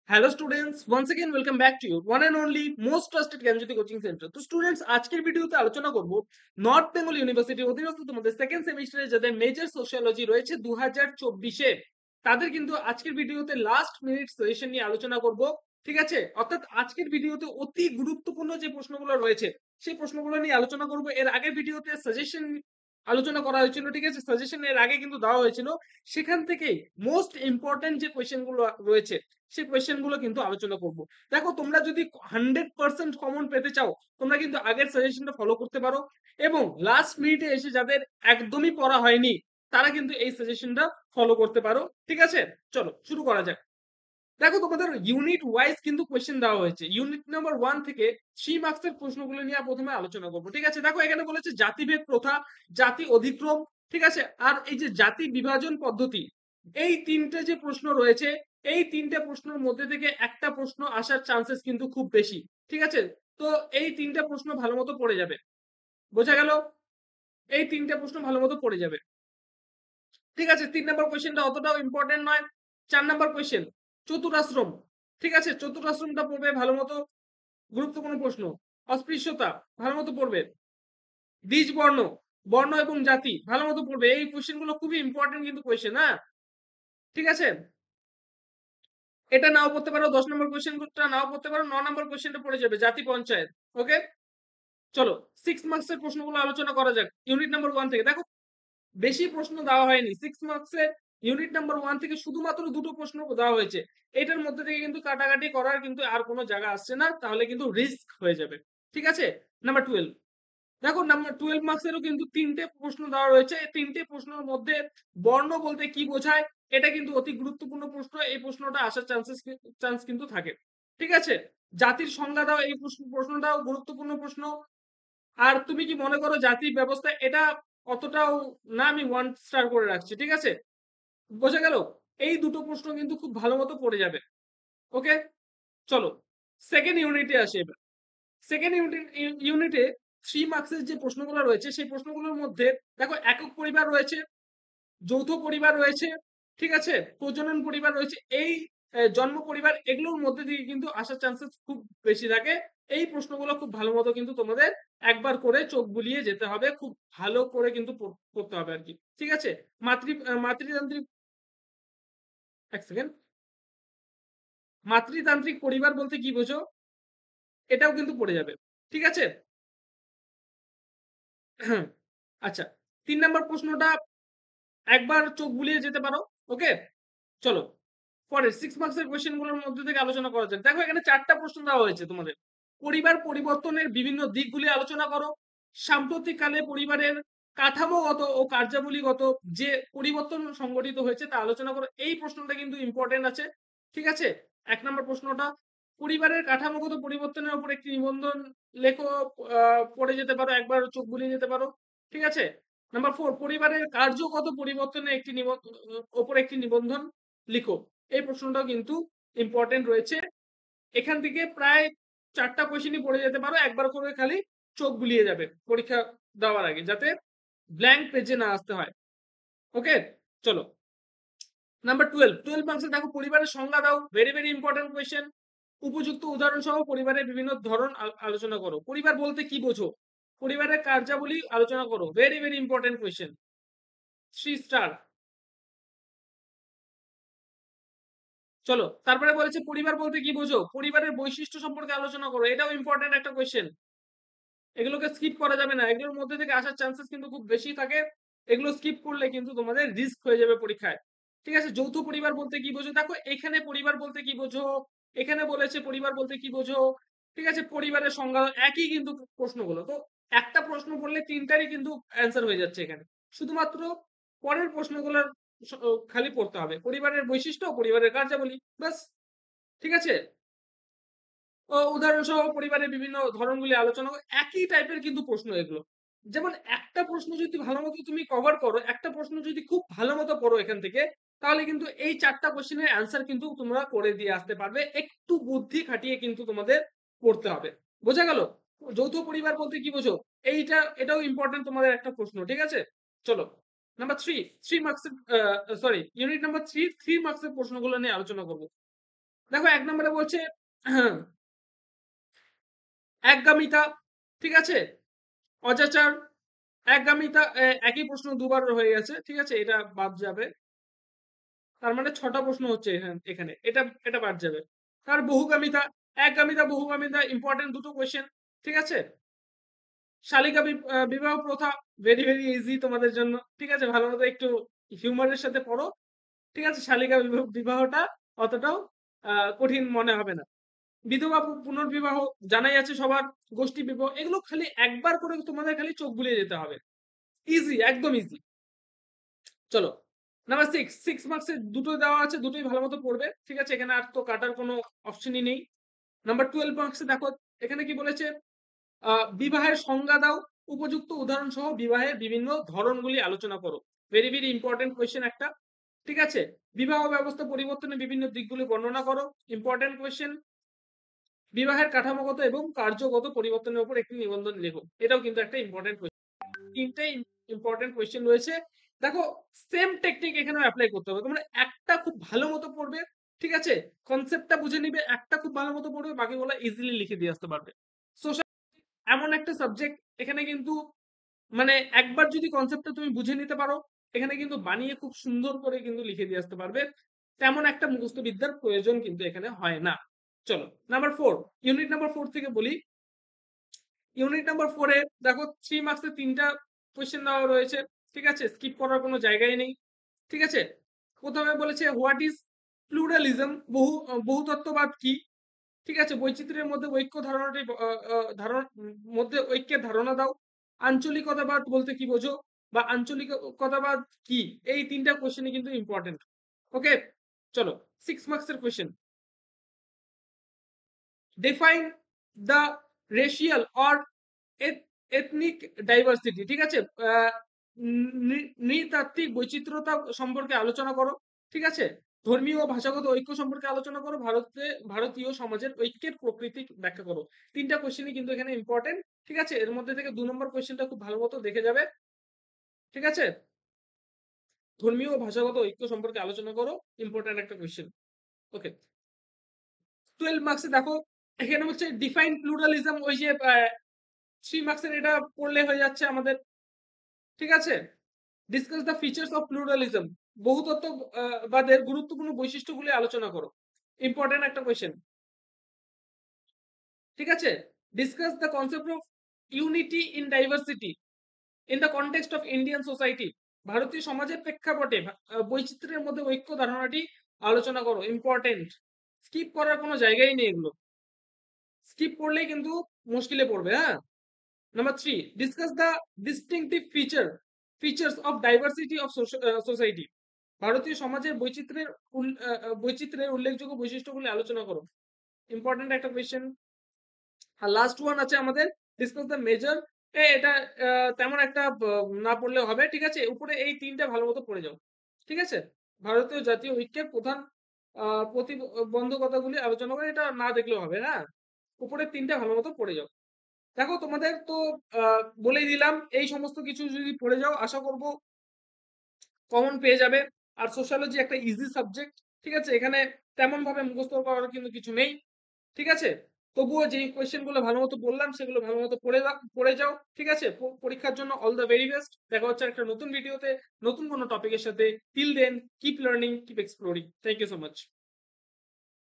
Hello students, once again welcome back to your one and only most trusted Gyanjyoti coaching centre. তো students, আজকের ভিডিওতে আলোচনা করব north Bengal ইউনিভার্সিটির অধীনস্থ তোমাদের সেকেন্ড সেমিস্টারে যাদের মেজর সোশিওলজি রয়েছে 2024-এ, তাদের কিন্তু আজকের ভিডিওতে লাস্ট মিনিট সাজেশন নিয়ে আলোচনা করব। ঠিক আছে, অর্থাৎ আজকের ভিডিওতে অতি গুরুত্বপূর্ণ যে প্রশ্নগুলো রয়েছে সেই প্রশ্নগুলো নিয়ে আলোচনা করব। এর আগের ভিডিওতে সাজেশন আলোচনা করা হয়েছিল, ঠিক আছে, সাজেশন এর আগে কিন্তু দেওয়া হয়েছিল। সেখান থেকেই মোস্ট ইম্পর্টেন্ট যে কোয়েশ্চেনগুলো রয়েছে সেই কোয়েশ্চেন গুলো কিন্তু আলোচনা করব। দেখো, তোমরা যদি 100% কমন পেতে চাও, তোমরা কিন্তু আগের সাজেশনটা ফলো করতে পারো, এবং লাস্ট মিনিটে এসে যাদের একদমই পড়া হয়নি তারা কিন্তু এই সাজেশনটা ফলো করতে পারো। ঠিক আছে, চলো শুরু করা যাক। দেখো, তোমাদের ইউনিট ওয়াইজ কিন্তু কোয়েশ্চেন দেওয়া হয়েছে। ইউনিট নাম্বার 1 থেকে 3 মার্কসের প্রশ্নগুলো নিয়ে প্রথমে আলোচনা করব। ঠিক আছে, দেখো এখানে বলেছে জাতিভেদ প্রথা, জাতি অধিক্রম, ঠিক আছে, আর এই যে জাতি বিভাজন পদ্ধতি, এই তিনটে যে প্রশ্ন রয়েছে, এই তিনটে প্রশ্নের মধ্যে থেকে একটা প্রশ্ন আসার চান্সেস কিন্তু খুব বেশি। ঠিক আছে, তো এই তিনটা প্রশ্ন ভালো মতো পড়ে যাবে। বোঝা গেল? এই তিনটে প্রশ্ন ভালো মতো পড়ে যাবে। ঠিক আছে, 3 নম্বর কোয়েশ্চেনটা অতটাও ইম্পর্টেন্ট নয়। 4 নম্বর কোয়েশ্চেন, চতুরাশ্রম। ঠিক আছে, চতুরাশ্রমটা পড়বে ভালো মতো, গুরুত্বপূর্ণ প্রশ্ন। অস্পৃশ্যতা ভালো মতো পড়বে। দ্বিজ বর্ণ, বর্ণ এবং জাতি ভালো মতো পড়বে। এই কোয়েশ্চেন গুলো খুবই ইম্পর্টেন্ট কিন্তু কোয়েশ্চেন, হ্যাঁ। ঠিক আছে, এটা নাও পড়তে পারো, 10 নম্বর কোয়েশ্চেনটা নাও পড়তে পারো, 9 নম্বর কোয়েশ্চেনটা পড়ে যাবে জাতি পঞ্চায়েত। ওকে, চলো 6 মার্কসের প্রশ্নগুলো আলোচনা করা যাক ইউনিট নাম্বার 1 থেকে। দেখো, বেশি প্রশ্ন দেওয়া হয়নি 6 মার্কসের। ইউনিট নাম্বার 1 থেকে শুধুমাত্র দুটো প্রশ্ন দেওয়া হয়েছে। এটার মধ্যে থেকে কিন্তু কাটাকাটি করার কিন্তু আর কোনো জায়গা আসছে না, তাহলে কিন্তু রিস্ক হয়ে যাবে। ঠিক আছে, নাম্বার 12। দেখো, নাম্বার 12 মার্কসেরও কিন্তু তিনটে প্রশ্ন দেওয়া রয়েছে। এই তিনটে প্রশ্নের মধ্যে বর্ণ বলতে কি বোঝায়, এটা কিন্তু অতি গুরুত্বপূর্ণ প্রশ্ন। এই প্রশ্নটা আসার চান্স কিন্তু থাকে। ঠিক আছে, জাতির সংজ্ঞা দাও, এই প্রশ্নটাও গুরুত্বপূর্ণ প্রশ্ন। আর তুমি কি মনে করো জাতি ব্যবস্থা, এটা অতটাও না, আমি 1 স্টার করে রাখছি। ঠিক আছে, বোঝা গেল? এই দুটো প্রশ্ন কিন্তু খুব ভালো মতো পড়ে যাবে। ওকে, চলো সেকেন্ড ইউনিটে আসি এবার। সেকেন্ড ইউনিটে 3 মার্কসের যে প্রশ্নগুলো রয়েছে সেই প্রশ্নগুলোর মধ্যে দেখো, একক পরিবার রয়েছে, যৌথ পরিবার রয়েছে, ঠিক আছে, প্রজনন পরিবার রয়েছে, এই জন্ম পরিবার, এগুলোর মধ্যে দিয়ে কিন্তু আসার চান্সেস খুব বেশি থাকে। এই প্রশ্নগুলো খুব ভালো মতো কিন্তু তোমাদের একবার করে চোখ বুলিয়ে যেতে হবে, খুব ভালো করে কিন্তু পড়তে হবে আর কি। ঠিক আছে, মাতৃতান্ত্রিক, এক সেকেন্ড, মাতৃতান্ত্রিক পরিবার বলতে কি বোঝো, এটাও কিন্তু পড়ে যাবে। ঠিক আছে, আচ্ছা, 3 নম্বর প্রশ্নটা একবার চোখ বুলিয়ে যেতে পারো। ওকে, চলো পরের 6 মার্কসের কোয়েশ্চেন গুলোর মধ্যে থেকে আলোচনা করা যাক। দেখো, এখানে 4টা প্রশ্ন দেওয়া হয়েছে তোমাদের। পরিবার পরিবর্তনের বিভিন্ন দিকগুলি আলোচনা করো। সাম্প্রতিককালে পরিবারের কাঠামোগত ও কার্যাবলীগত যে পরিবর্তন সংঘটিত হয়েছে তা আলোচনা করো। এই প্রশ্নটা কিন্তু ইম্পর্টেন্ট আছে। ঠিক আছে, 1 নম্বর প্রশ্নটা, পরিবারের কাঠামোগত পরিবর্তনের উপর একটি নিবন্ধন লেখো। পড়ে যেতে পারো, একবার চোখ বুলিয়ে যেতে পারো। ঠিক আছে, নাম্বার 4, পরিবারের কার্যগত পরিবর্তনে ওপর একটি নিবন্ধন লিখো। এই প্রশ্নটাও কিন্তু ইম্পর্টেন্ট রয়েছে। এখান থেকে প্রায় 4টা কোয়েশ্চেনই পড়ে যেতে পারো, একবার করে খালি চোখ বুলিয়ে যাবে পরীক্ষা দেওয়ার আগে, যাতে ব্ল্যাঙ্ক পেজে না আসতে হয়। ওকে, চলো নাম্বার 12 মার্কসে দেখো, পরিবারের সংজ্ঞা দাও, ভেরি ভেরি ইম্পর্টেন্ট কোয়েশ্চেন। উপযুক্ত উদাহরণ সহ পরিবারের বিভিন্ন ধরন আলোচনা করো। পরিবার বলতে কি বোঝো, পরিবারের কার্যাবলী আলোচনা করো। Very very important question, 3 star. চলো, তারপরে বলেছে পরিবার বলতে কি বোঝো, পরিবারের বৈশিষ্ট্য সম্পর্কে আলোচনা করো। এটাও ইম্পর্টেন্ট একটা কোয়েশ্চেন, এগুলোকে স্কিপ করা যাবে না। এগুলোর মধ্যে থেকে আসার চান্সেস কিন্তু খুব বেশি থাকে। এগুলো স্কিপ করলে কিন্তু তোমাদের রিস্ক হয়ে যাবে পরীক্ষায়। ঠিক আছে, যৌথ পরিবার বলতে কি বোঝো, দেখো এখানে পরিবার বলতে কি বোঝো, এখানে বলেছে পরিবার বলতে কি বোঝো। ঠিক আছে, পরিবারের সংজ্ঞা একই কিন্তু প্রশ্নগুলো। তো একটা প্রশ্ন পড়লে তিনটারই কিন্তু অ্যান্সার হয়ে যাচ্ছে এখানে। শুধুমাত্র পরের প্রশ্নগুলোর খালি পড়তে হবে, পরিবারের বৈশিষ্ট্য, পরিবারের কার্যাবলী, বাস। ঠিক আছে, উদাহরণসহ পরিবারের বিভিন্ন ধরনগুলি আলোচনা একই টাইপের কিন্তু প্রশ্ন এগুলো। যেমন একটা প্রশ্ন যদি ভালো মতো তুমি কভার করো, একটা প্রশ্ন যদি খুব ভালো মতো পড়ো এখান থেকে, তাহলে কিন্তু এই 4টা কোশ্চেনের অ্যান্সার কিন্তু তোমরা করে দিয়ে আসতে পারবে। একটু বুদ্ধি খাটিয়ে কিন্তু তোমাদের পড়তে হবে। বোঝা গেল? যৌথ পরিবার বলতে কি বোঝো, এটাও ইম্পর্টেন্ট তোমাদের একটা প্রশ্ন। ঠিক আছে, চলো নাম্বার 3, 3 মার্কসের, সরি ইউনিট নাম্বার 3, 3 মার্কসের প্রশ্নগুলো নিয়ে আলোচনা করবো। দেখো ১ নম্বরে বলছে একগামিতা, ঠিক আছে? অজাচার, একগামিতা একই প্রশ্ন দুবার হয়ে গেছে, ঠিক আছে? এটা বাদ যাবে। তার মানে ৬ টা প্রশ্ন হচ্ছে এখানে। এটা বাদ যাবে। আর বহুগামিতা, একগামিতা, বহুগামিতা ইম্পোর্টেন্ট দুটো কোয়েশ্চেন, ঠিক আছে? শালিকা বিবাহ প্রথা ভেরি, ভেরি ইজি তোমাদের জন্য। ঠিক আছে? ভালোমতো একটু হিউমারের সাথে পড়ো। ঠিক আছে? শালিকা বিবাহটা অতটাও কঠিন মনে হবে না। বিধবা পুনর্বিবাহ জানাই আছে সবার, গোষ্ঠী বিবাহ এগুলো খালি একবার করে তোমাদের খালি চোখ বুলিয়ে যেতে হবে। ইজি, একদম ইজি। চলো। নাম্বার 6 মার্কস এর দুটো দেওয়া আছে, দুটোই ভালোমতো পড়বে। ঠিক আছে? এখানে আর তো কাটার কোনো অপশনই নেই। নাম্বার 12 মার্কস এ দেখো এখানে কি বলেছে? বিবাহের সংজ্ঞা দাও, উপযুক্ত উদাহরণ সহ বিবাহের বিভিন্ন ধরনগুলি আলোচনা করো। ভেরি, ভেরি ইম্পর্টেন্ট কোয়েশ্চেন একটা। ঠিক আছে? বিবাহ ব্যবস্থা পরিবর্তনের বিভিন্ন দিকগুলি বর্ণনা করো। Important question. বিবাহের কাঠামোগত এবং কার্যগত পরিবর্তনের উপর একটি নিবন্ধন লেখো। এটাও কিন্তু একটা ইম্পর্টেন্ট কোয়েশ্চেন। তিনটাই ইম্পর্টেন্ট কোয়েশ্চেন রয়েছে। দেখো সেম টেকনিক এখানেও অ্যাপ্লাই করতে হবে। তোমরা একটা খুব ভালো মতো পড়বে, ঠিক আছে? কনসেপ্টটা বুঝে নিবে, একটা খুব ভালো মতো পড়বে, বাকিগুলো ইজিলি লিখে দিয়ে আসতে পারবে। সোশ্যাল এমন একটা সাবজেক্ট, এখানে কিন্তু মানে একবার যদি কনসেপ্টটা তুমি বুঝে নিতে পারো, এখানে কিন্তু বানিয়ে খুব সুন্দর করে কিন্তু লিখে দিয়ে আসতে পারবে। তেমন একটা মুখস্থ বিদ্যার প্রয়োজন কিন্তু এখানে হয় না। চলো নাম্বার 4, ইউনিট নাম্বার 4 থেকে বলি। ইউনিট নাম্বার 4 এ দেখো 3 মার্কসে 3টা কোয়েশ্চেন দেওয়া রয়েছে, ঠিক আছে? স্কিপ করার কোনো জায়গায় নেই, ঠিক আছে? প্রথমে বলেছে হোয়াট ইজ প্লুরালিজম, বহুতত্ত্ববাদ কি? ঠিক আছে? বৈচিত্র্যের মধ্যে ঐক্য ধারণাটি মধ্যে ঐক্যের ধারণা দাও। আঞ্চলিকতাবাদ বলতে কি বোঝো? বা আঞ্চলিকতাবাদ কি? এই 3টা কোয়েশ্চেনই কিন্তু ইম্পর্টেন্ট। ওকে? চলো 6 মার্কসের question. Define the racial or ethnic diversity, ঠিক আছে? নৃতাত্ত্বিক বৈচিত্র্যতা সম্পর্কে আলোচনা করো, ঠিক আছে? ধর্মীয় ও ভাষাগত ঐক্য সম্পর্কে আলোচনা করো। ভারতীয় সমাজের ঐক্যের প্রকৃতি ব্যাখ্যা করো। 3টা কোশ্চেনই কিন্তু এখানে ইম্পর্টেন্ট, ঠিক আছে? এর মধ্যে থেকে 2 নম্বর কোশ্চেনটা খুব ভালো মতো দেখে যাবে, ঠিক আছে? ধর্মীয় ও ভাষাগত ঐক্য সম্পর্কে আলোচনা করো, ইম্পর্টেন্ট একটা কোশ্চেন। ওকে, 12 মার্কসে দেখো এখানে হচ্ছে ডিফাইন প্লুরালিজম, ওই যে 3 মার্কসের এটা পড়লে হয়ে যাচ্ছে আমাদের, ঠিক আছে? Discuss the features of pluralism, বহুতত্ত্ববাদের গুরুত্বপূর্ণ বৈশিষ্ট্যগুলি আলোচনা করো। ইম্পর্টেন্ট একটা কোয়েশ্চেন, ঠিক আছে? Discuss the concept of unity in diversity in the context of Indian society, ভারতীয় সমাজের প্রেক্ষাপটে বৈচিত্র্যের মধ্যে ঐক্য ধারণাটি আলোচনা করো। ইম্পর্টেন্ট, স্কিপ করার কোনো জায়গাই নেই এগুলো। স্কিপ করলেই কিন্তু মুশকিলে পড়বে। হ্যাঁ। Number 3, discuss the distinctive features of diversity of society, ভারতীয় সমাজের বৈচিত্র্যের উল্লেখযোগ্য বৈশিষ্ট্যগুলি আলোচনা করো। ইম্পর্টেন্ট একটা কোয়েশ্চেন। আর লাস্ট ওয়ান আছে আমাদের, ডিসকাস দ্য মেজর। এটা তেমন একটা না পড়লেও হবে, ঠিক আছে? উপরে এই 3টা ভালো মতো পড়ে যাও, ঠিক আছে? ভারতীয় জাতীয় ঐক্যের প্রধান প্রতিবন্ধকতাগুলি আলোচনা করে, এটা না দেখলেও হবে। হ্যাঁ, উপরের 3টা ভালো মতো পড়ে যাও। দেখো তোমাদের তো বলেই দিলাম, এই সমস্ত কিছু যদি পড়ে যাও আশা করব কমন পেয়ে যাবে। আর সোশ্যালজি একটা ইজি সাবজেক্ট, ঠিক আছে? এখানে তেমন ভাবে মুখস্থ করার কিন্তু কিছু নেই, ঠিক আছে? তবুও যে কোয়েশ্চেন গুলো ভালো মতো বললাম সেগুলো ভালো মতো পড়ে যাও, ঠিক আছে? পরীক্ষার জন্য অল দ্য ভেরি বেস্ট। দেখা হচ্ছে একটা নতুন ভিডিওতে নতুন কোনো টপিকের সাথে। Till then keep learning, keep exploring. Thank you so much.